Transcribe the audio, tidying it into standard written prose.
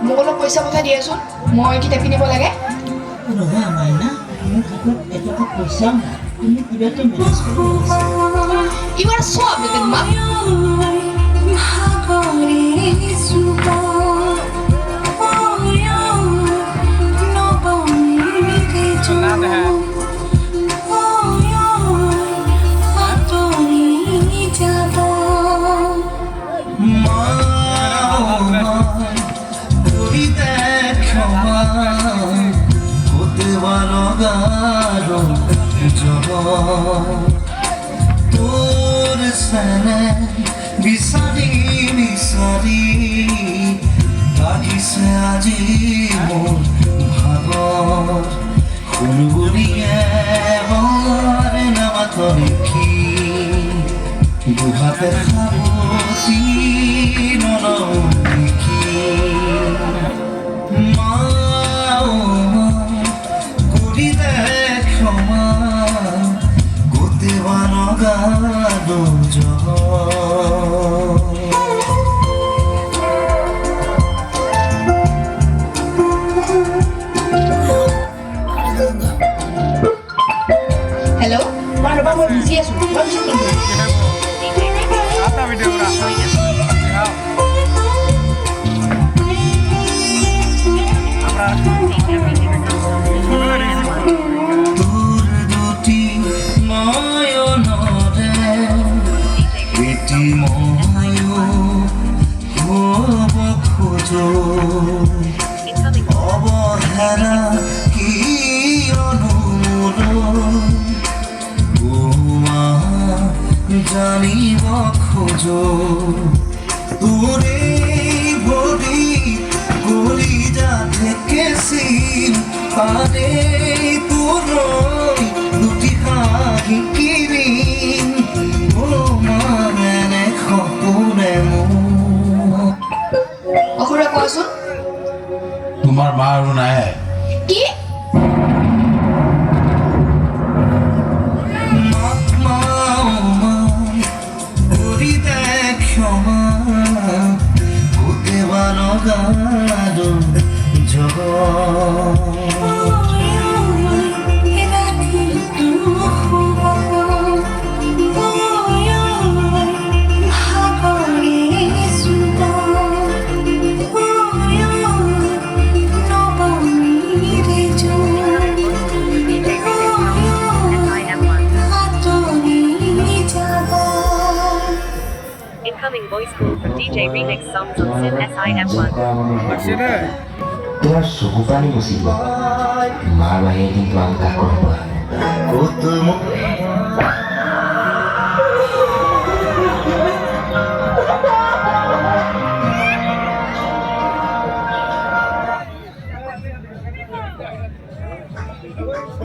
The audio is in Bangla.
মোক অলপ পইচা পঠাই দিয়াচোন মই কিতাপ কিনিব লাগে ৰ'বা মাইনা মোৰ হাতত এটকা পইচাও নাই তুমি কিবাকে মেনেজ কৰি আছা You are so updated, ma. তোর সানে বিচাৰি বিচাৰি লাগিছে আজি মোৰ ভাগৰ ফুলগুৰিয়ে বৰে নামাত লিখি দুহাতে সাৱতি লিখি কৰি দে ক্ষমা গado Hello mana ba mo busy asu ba busy kintu आता वीडियो पूरा অবহেলা কি অনুমোদন জানিব খোজো তোরে ভরি কলিজা থেকে সিল পারে তোর দুটি হাহি কিরিম ও মানে খপুরে অখুৰা কোৱাচোন তোমাৰ মা আৰু নাই কি Incoming voice call from DJ Remix songs on SIM SIM1. Tuhan subukan musibah, malah yang itu angkat korban.